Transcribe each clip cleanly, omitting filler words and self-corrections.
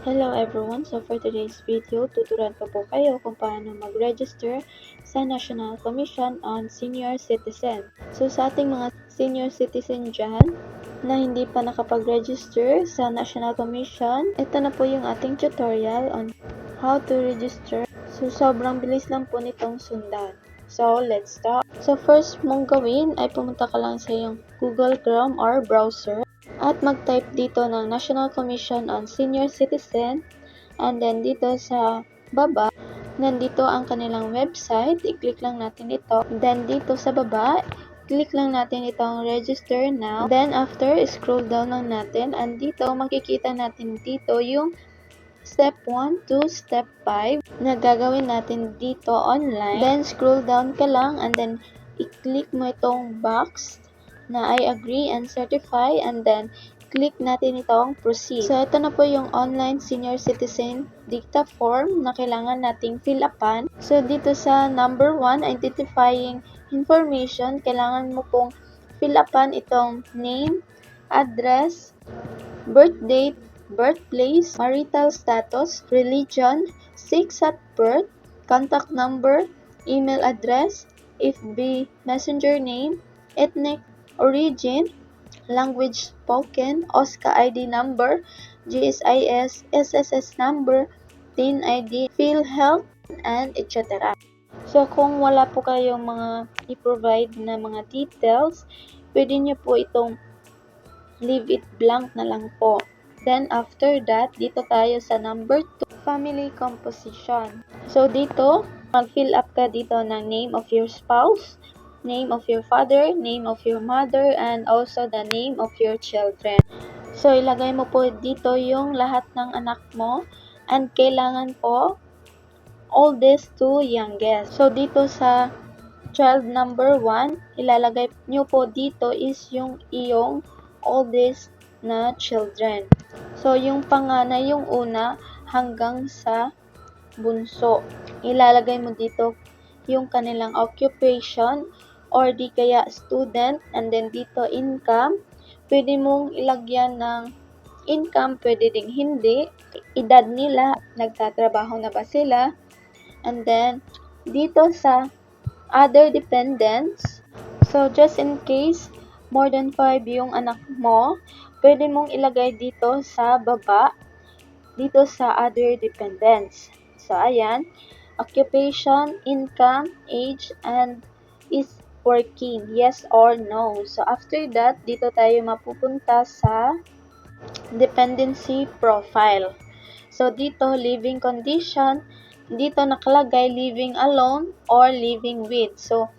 Hello everyone! So for today's video, tuturuan ko po kayo kung paano mag-register sa National Commission on Senior Citizen. So sa ating mga senior citizen dyan na hindi pa nakapag-register sa National Commission, ito na po yung ating tutorial on how to register. So sobrang bilis lang po nitong sundan. So let's start. So first mong gawin ay pumunta ka lang sa iyong Google Chrome or browser. At mag-type dito ng National Commission on Senior Citizen, and then dito sa baba, nandito ang kanilang website, i-click lang natin ito. Then dito sa baba, click lang natin itong register now. Then after, scroll down lang natin, and dito makikita natin dito yung step 1 to step 5 na gagawin natin dito online. Then scroll down ka lang, and then i-click mo itong box na I agree and certify, and then click natin itong proceed. So ito na po yung online senior citizen dicta form na kailangan nating fill upan. So dito sa number 1, identifying information, kailangan mo pong fill upan itong name, address, birth date, birthplace, marital status, religion, sex at birth, contact number, email address, FB messenger name, ethnic origin, language spoken, OSCA ID number, GSIS, SSS number, TIN ID, PhilHealth, and etc. So, kung wala po kayong mga i-provide na mga details, pwede nyo po itong leave it blank na lang po. Then, after that, dito tayo sa number 2, family composition. So, dito, mag-fill up ka dito ng name of your spouse, name of your father, name of your mother, and also the name of your children. So, ilagay mo po dito yung lahat ng anak mo, and kailangan po oldest to youngest. So, dito sa child number 1, ilalagay nyo po dito is yung iyong oldest na children. So, yung panganay yung una hanggang sa bunso. Ilalagay mo dito yung kanilang occupation or di kaya student, and then dito income. Pwede mong ilagyan ng income, pwede ding hindi. Edad nila, nagtatrabaho na ba sila? And then dito sa other dependents, so just in case more than 5 yung anak mo, pwede mong ilagay dito sa baba, dito sa other dependents. So ayan, occupation, income, age, and is working, yes or no. So after that, dito tayo mapupunta sa dependency profile. So dito, living condition, dito nakalagay living alone or living with. So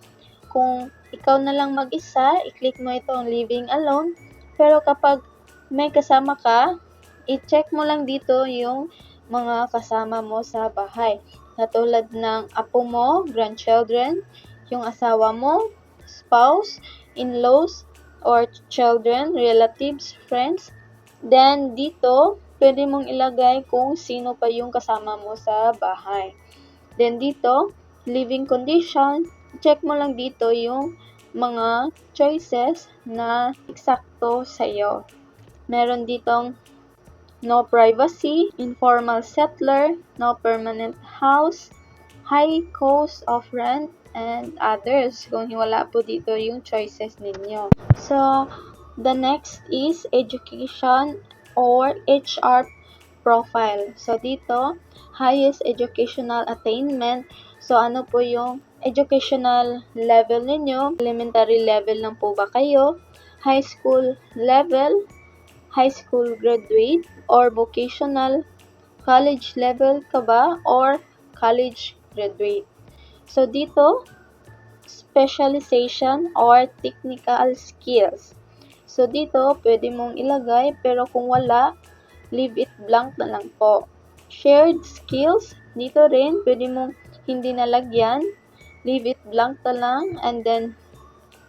kung ikaw na lang mag-isa, i-click mo itong living alone. Pero kapag may kasama ka, i-check mo lang dito yung mga kasama mo sa bahay. Katulad ng apo mo, grandchildren, yung asawa mo, spouse, in-laws, or children, relatives, friends. Then, dito, pwede mong ilagay kung sino pa yung kasama mo sa bahay. Then, dito, living condition, check mo lang dito yung mga choices na eksakto sa'yo. Meron ditong no privacy, informal settler, no permanent house, high cost of rent, and others. Kung wala po dito yung choices ninyo. So, the next is education or HR profile. So, dito, highest educational attainment. So, ano po yung educational level ninyo? Elementary level lang po ba kayo? High school level? High school graduate? Or vocational? College level ka ba? Or college graduate? So, dito, specialization or technical skills. So, dito, pwede mong ilagay, pero kung wala, leave it blank na lang po. Shared skills, dito rin, pwede mong hindi nalagyan, leave it blank na lang, and then,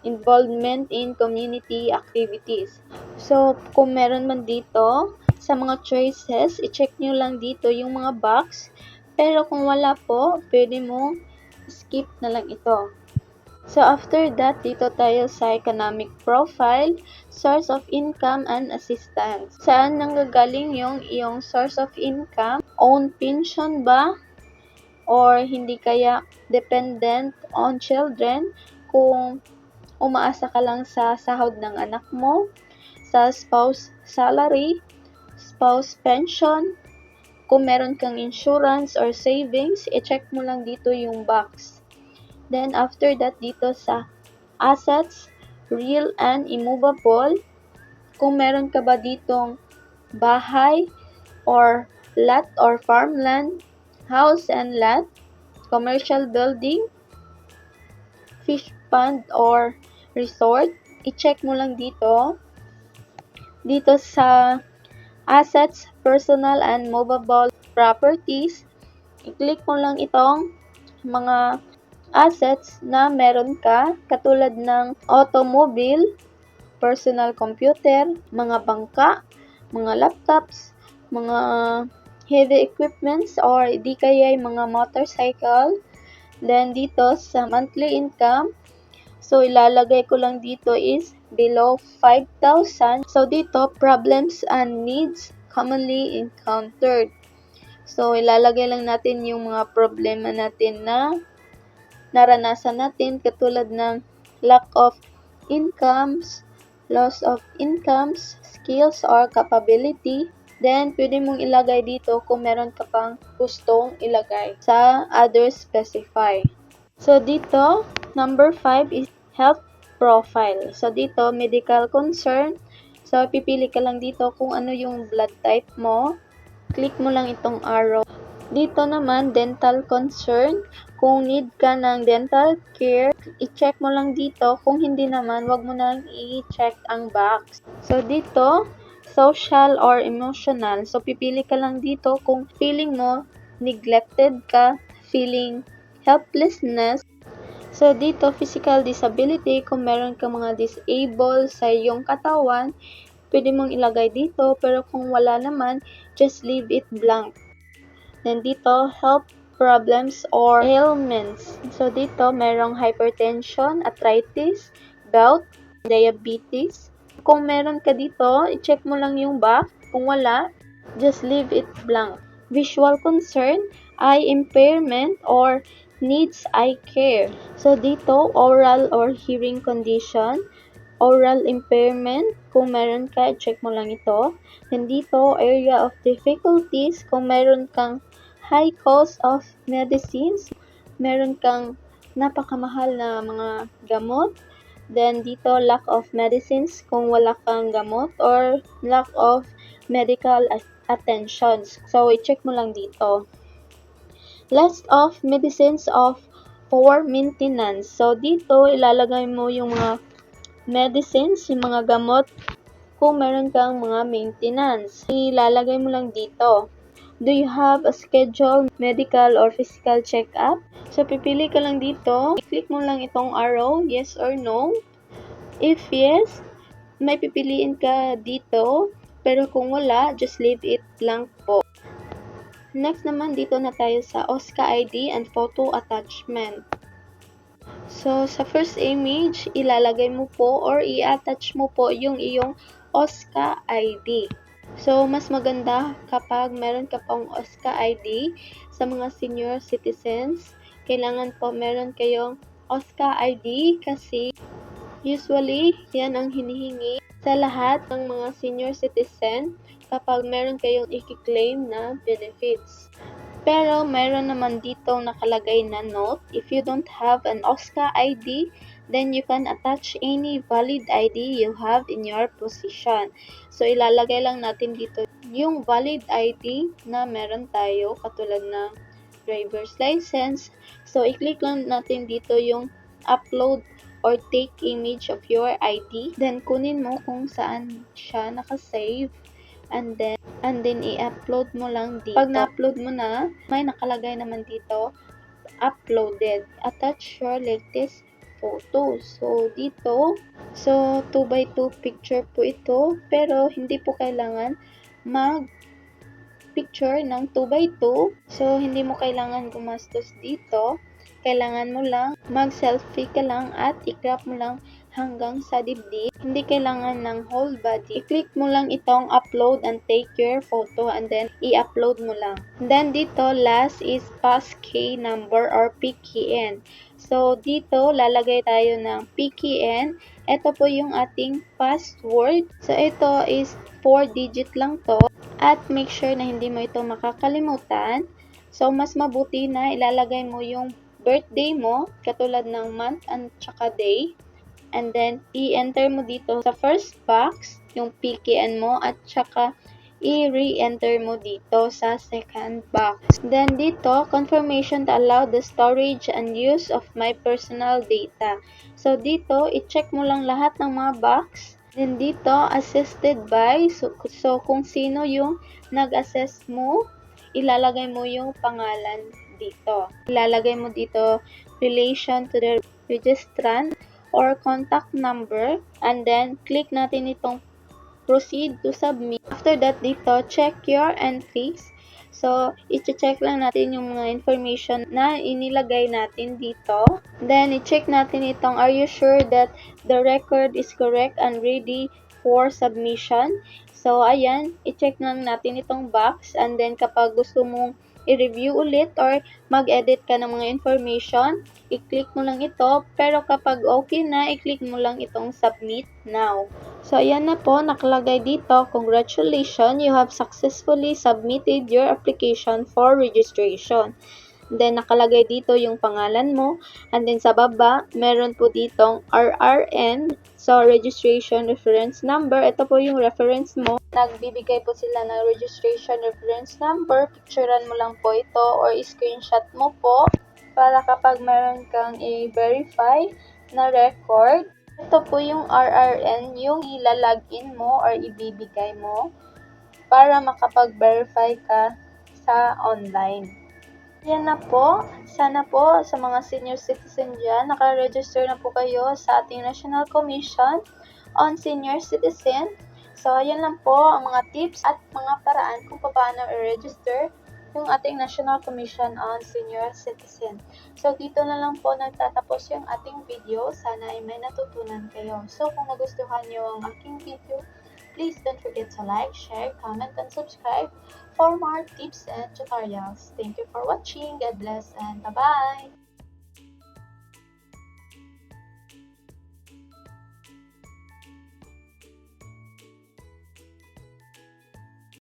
involvement in community activities. So, kung meron man dito, sa mga choices, i-check nyo lang dito yung mga box, pero kung wala po, pwede mong skip na lang ito. So, after that, dito tayo sa economic profile. source of income and assistance. Saan nanggagaling yung iyong source of income? Own pension ba? Or hindi kaya dependent on children kung umaasa ka lang sa sahod ng anak mo, sa spouse salary, spouse pension, kung meron kang insurance or savings, i-check mo lang dito yung box. Then after that, dito sa assets, real and immovable, kung meron ka ba ditong bahay or lot or farmland, house and lot, commercial building, fish pond or resort, i-check mo lang dito. Dito sa assets, personal and movable properties, i-click mo lang itong mga assets na meron ka, katulad ng automobile, personal computer, mga bangka, mga laptops, mga heavy equipments, or di kaya mga motorcycle. Then dito sa monthly income, so ilalagay ko lang dito is below 5,000. So dito, problems and needs commonly encountered. So ilalagay lang natin yung mga problema natin na naranasan natin, katulad ng lack of incomes, loss of incomes, skills or capability. Then, pwede mong ilagay dito kung meron ka pang gustong ilagay sa other specify. So, dito, number 5 is health profile. So, dito, medical concern. So, pipili ka lang dito kung ano yung blood type mo. Click mo lang itong arrow. Dito naman, dental concern. Kung need ka ng dental care, i-check mo lang dito. Kung hindi naman, wag mo na i-check ang box. So, dito, social or emotional. So, pipili ka lang dito kung feeling mo neglected ka, feeling helplessness. So, dito, physical disability. Kung meron ka mga disable sa iyong katawan, pwede mong ilagay dito. Pero kung wala naman, just leave it blank. Then dito, health problems or ailments. So, dito, merong hypertension, arthritis, gout, diabetes. Kung meron ka dito, i-check mo lang yung box. Kung wala, just leave it blank. Visual concern, eye impairment, or needs eye care. So, dito, oral or hearing condition, oral impairment, kung meron ka, i-check mo lang ito. Then dito, area of difficulties, kung meron kang high cost of medicines, meron kang napakamahal na mga gamot. Then dito, lack of medicines kung wala kang gamot, or lack of medical attentions. So, i-check mo lang dito. List of medicines for maintenance. So, dito, ilalagay mo yung mga medicines, yung mga gamot, kung meron kang mga maintenance. Ilalagay mo lang dito. Do you have a scheduled medical or physical check-up? So, pipili ka lang dito. I-click mo lang itong arrow, yes or no. If yes, may pipiliin ka dito. Pero kung wala, just leave it blank po. Next naman, dito na tayo sa OSCA ID and photo attachment. So, sa first image, ilalagay mo po or i-attach mo po yung iyong OSCA ID. So, mas maganda kapag meron ka pong OSCA ID sa mga senior citizens. Kailangan po meron kayong OSCA ID kasi usually, yan ang hinihingi sa lahat ng mga senior citizen kapag meron kayong i-claim na benefits. Pero meron naman dito nakalagay na note, if you don't have an OSCA ID, then you can attach any valid ID you have in your position. So, ilalagay lang natin dito yung valid ID na meron tayo, katulad ng driver's license. So, i-click lang natin dito yung upload or take image of your ID. Then, kunin mo kung saan siya nakasave. And then i-upload mo lang dito. Pag na-upload mo na, may nakalagay naman dito, uploaded. Attach your latest photos. So, dito, 2x2 picture po ito, pero hindi po kailangan mag-picture ng 2x2. So, hindi mo kailangan gumastos dito. Kailangan mo lang mag-selfie ka lang at i-crop mo lang hanggang sa dibdib. Hindi kailangan ng whole body. I-click mo lang itong upload and take your photo and then i-upload mo lang. Then dito, last is passkey number or PKN. So, dito, lalagay tayo ng PKN. Ito po yung ating password. So, ito is 4-digit lang to. At make sure na hindi mo ito makakalimutan. So, mas mabuti na ilalagay mo yung birthday mo, katulad ng month and tsaka day. And then, i-enter mo dito sa first box, yung PKN mo, at saka i-re-enter mo dito sa second box. Then, dito, confirmation to allow the storage and use of my personal data. So, dito, i-check mo lang lahat ng mga box. Then, dito, assisted by. So kung sino yung nag-assess mo, ilalagay mo yung pangalan dito. Ilalagay mo dito relation to the registrant or contact number, and then click natin itong proceed to submit. After that, dito, check your entries. So, i-check lang natin yung mga information na inilagay natin dito. Then, i-check natin itong, are you sure that the record is correct and ready for submission? So, ayan, i-check lang natin itong box, and then kapag gusto mong i-review ulit or mag-edit ka ng mga information, i-click mo lang ito. Pero kapag okay na, i-click mo lang itong submit now. So, ayan na po, nakalagay dito, congratulations, you have successfully submitted your application for registration. Then, nakalagay dito yung pangalan mo. And then, sa baba, meron po ditong RRN. So, registration reference number. Ito po yung reference mo. Nagbibigay po sila ng registration reference number. Picturean mo lang po ito or screenshot mo po para kapag meron kang i-verify na record. Ito po yung RRN, yung ilalagin mo or ibibigay mo para makapag-verify ka sa online. Yan na po. Sana po sa mga senior citizen dyan, nakaregister na po kayo sa ating National Commission on Senior Citizen. So, yan lang po ang mga tips at mga paraan kung paano i-register yung ating National Commission on Senior Citizen. So, dito na lang po nagtatapos yung ating video. Sana ay may natutunan kayo. So, kung nagustuhan nyo ang aking video, please don't forget to like, share, comment, and subscribe for more tips and tutorials. Thank you for watching. God bless and bye-bye!